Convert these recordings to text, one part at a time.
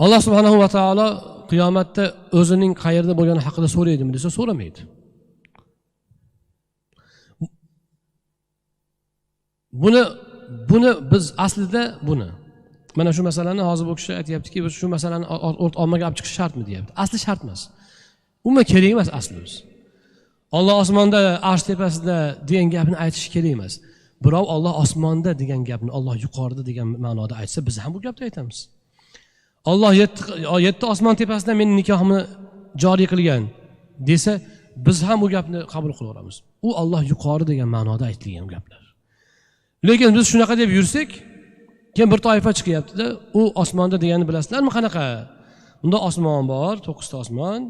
Alloh subhanahu va taolo qiyomatda o'zining qayerda bo'lgani haqida so'raydimi desa so'ramaydi. Buni biz aslida mana shu masalani hozir bu kishi aytayaptiki, biz shu masalani ommaga olib chiqish shartmi deyapti. Asli shart emas. Umuman kerak emas asli o'zi. Alloh osmonda, arsh tepasida degan gapni aytish kerak emas. Birov Alloh osmonda degan gapni Alloh yuqorida degan ma'noda aytsa, biz ham bu gapni aytamiz. Alloh 7 osmon tepasida mening nikohimni joriy qilgan desa, biz ham bu gapni qabul qilaveramiz. U Alloh yuqori degan ma'noda aytilgan gaplar. Lekin biz shunaqa deb yursak, keyin bir toifa chiqyapti-da, u osmonda deganini bilasizlarmi qanaqa? Unda osmon bor, 9 ta osmon,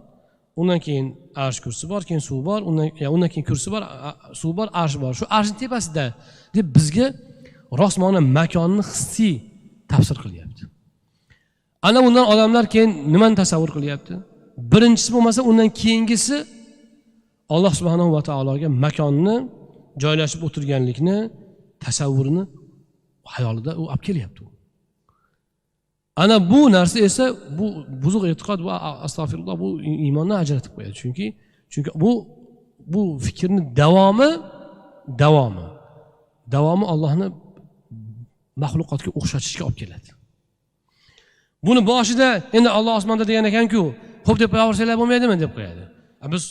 undan keyin arsh kursi bor, keyin suv bor, undan keyin kursi bor, suv bor, arsh bor. Shu arshning tepasida deb bizga rosmona makonni hissiy tafsir qilyapti. Ana undan odamlar keyin nimani tasavvur qilyapti? Birinchisi bo'lmasa, undan keyingisi Alloh subhanahu va taologa makonni joylashib o'tirganlikni tasavvurini hayolida u olib kelyapti. Ana bu narsa esa bu buzuq e'tiqod va astag'firulloh bu iymondan ajratib qo'yadi. Chunki bu fikrni davomi Allohni maxluqotga o'xshatishga olib keladi. Buni boshida endi Alloh osmonda degan ekan-ku, xo'p deb qo'yaversanglar bo'lmaydimi deb qo'yadi. Biz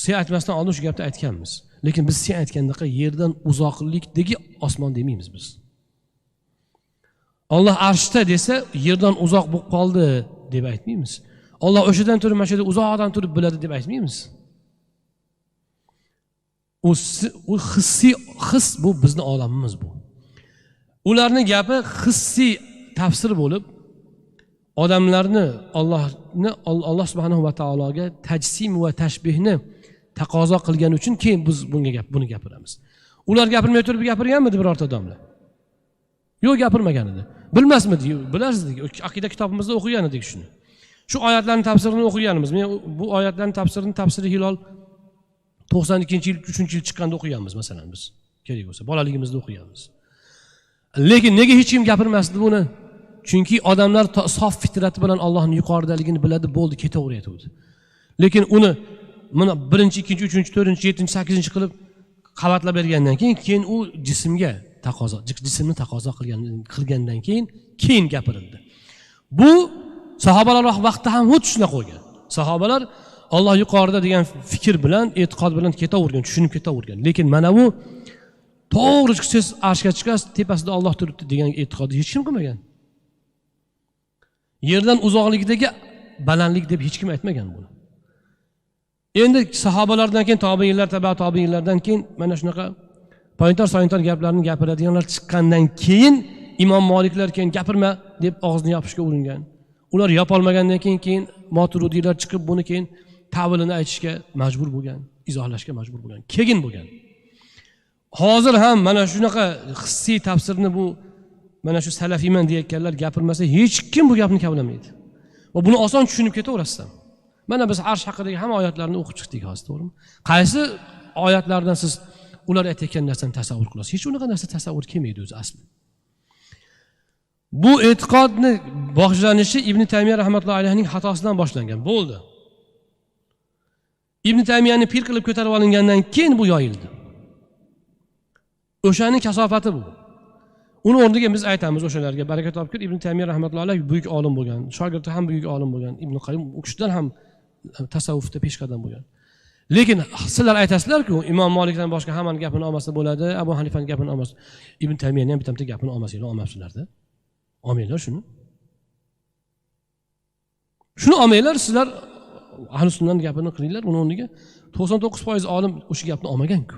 sen aytmasdan oldin shu gapni aytganmiz. Lekin biz sen aytgandaqa yerdan uzoqlikdagi osmon demaymiz biz. Alloh arshda desa, yerdan uzoq bo'lib qoldi deb aytmaymiz. Alloh o'shadan turib, mana shu yerda uzoqdan turib biladi deb aytmaymiz. U his bu bizning olamimiz bu. Ularning gapi hissiy tafsir bo'lib, odamlarni Alloh subhanahu va taologa tajsim va tashbihni taqozo qilgani uchun keyin biz buni gapiramiz. Ular gapirmay turib gapirganmidi birorta odamlar? Yo'q, gapirmagan edi. Bilmasmidi? Bilasizdik. Aqida kitobimizda o'qigan edik shuni. Shu oyatlarning tafsirini o'qiganmiz. Men bu oyatlarning tafsiri Hilol 92-yil, 3-yil chiqqanda o'qiganmiz masalan biz. Kerak bo'lsa, bolaligimizda o'qiganmiz. Lekin nega hech kim gapirmasdi buni? Chunki odamlar sof fitrati bilan Allohning yuqoridaligini biladi, bo'ldi, ketaveradi. Lekin uni mana 1-chi, 2-chi, 3-chi, 4-chi, 7-chi, 8-chi qilib qavatlab bergandan keyin u jismni taqozo qilgandan keyin gapirildi. Bu sahobalar vaqtida ham xuddi shunaqa bo'lgan. Sahobalar Alloh yuqorida degan fikr bilan, e'tiqod bilan ketavergan, tushunib ketavergan. Lekin mana bu to'g'ri chiqsiz arshga chiqasiz, tepasida Alloh turibdi degan e'tiqodni hech kim qilmagan. Yerdan uzoqlikdagi balandlik deb hech kim aytmagan buni. Endi sahobalardan keyin tobiinlardan keyin mana shunaqa poyintor gaplarni gapiradiganlar chiqqandan keyin Imom Maliklar keyin gapirma deb og'zini yopishga uringan. Ular yopolmagandan keyin Moturudiylar chiqib buni keyin ta'vilini aytishga majbur bo'lgan, izohlashga majbur bo'lgan, keyin bo'lgan. Hozir ham mana shunaqa hissiy tafsirni bu mana shu salafiyman deyotganlar gapirmasa hech kim bu gapni kavlamaydi. Va buni oson tushunib ketaverasiz. Mana biz arsh haqidagi hamma oyatlarni o'qib chiqdik hozir, to'g'rimi? Qaysi oyatlardan siz ular aytayotgan narsani tasavvur qilasiz? Hech unaqa narsa tasavvur kelmaydi o'zi asli. Bu e'tiqodni boshlanishi Ibn Taymiya rahmatullohi alayhining xatosidan boshlangan. Bo'ldi. Ibn Taymiyani pir qilib ko'tarib olingandan keyin bu yoyildi. O'shaning kasofati bu. Uni o'rniga biz aytamiz o'shalarga baraka topib, Ibn Taymiya rahmatullohi alayhi buyuk olim bo'lgan, shogirdi ham buyuk olim bo'lgan, Ibn Qayyim u kishidan ham tasavvufda peshqadam bo'lgan. Lekin sizlar aytasizlar-ku, Imom Malikdan boshqa hammaning gapini olmasa bo'ladi, Abu Hanifaning gapini olmasa, Ibn Taymiyani ham bitta gapini olmasanglar, olmabsizlar-da. Olmanglar shuni. Shuni olmanglar, sizlar ahli sunnatning gapini qilinglar, uni o'rniga 99% olim o'sha gapni olmagan-ku.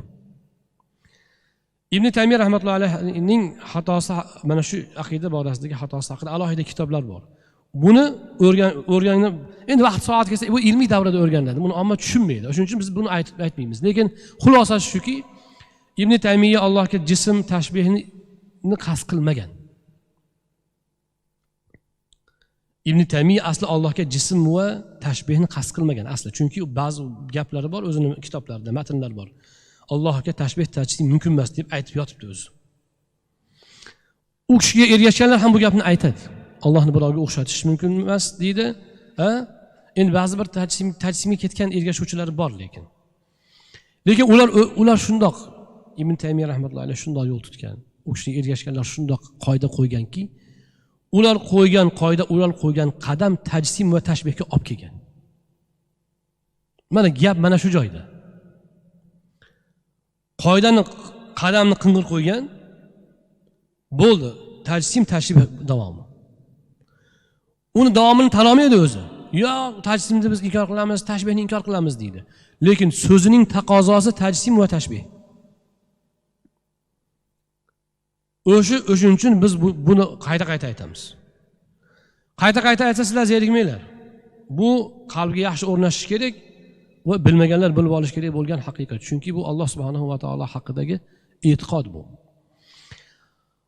Ibn Taymiya rahmatullohi alayhining xatosi mana shu aqida borasidagi xatosi haqida alohida kitoblar bor. Buni o'rganib, endi vaqt soat kelsa, bu ilmiy davrada o'rganiladi. Buni omma tushunmaydi. Shuning uchun biz buni aytmaymiz. Lekin xulosasi shuki, Ibn Taymiya Allohga jism tashbihini qasd qilmagan. Ibn Taymiya asli Allohga jism va tashbihni qasd qilmagan asli. Chunki ba'zi gaplari bor, o'zining kitoblarida, matnlar bor. Allohga tashbih tajsim mumkin emas deb aytib yotibdi o'zi. U kishiga ergashganlar ham bu gapni aytadi. Allohni birovga o'xshatish mumkin emas deydi. Endi ba'zi bir tajsimga ketgan ergashuvchilar bor lekin ular shundoq Ibn Taymiya rahmatullohi alayhi shundoq yo'l tutgan. U kishiga ergashganlar shundoq qoida qo'yganki, ular qo'ygan qadam tajsim va tashbihga olib kelgan. Mana gap mana shu joyda. Qoidani qadamni qing'ir qo'ygan, bo'ldi, tajsim tashbih davomi. Uni davomini tan olmaydi o'zi. Yo'q, tajsimni biz inkor qilamiz, tashbihni inkor qilamiz deydi. Lekin so'zining taqozosi tajsim va tashbih. O'shuning uchun biz buni qayta aytamiz. Qayta aytsa sizlar zerikmanglar. Bu qalbga yaxshi o'rnashish kerak va bilmaganlar bilib olish kerak bo'lgan haqiqat. Chunki bu Alloh subhanahu va taolo haqidagi e'tiqod bu.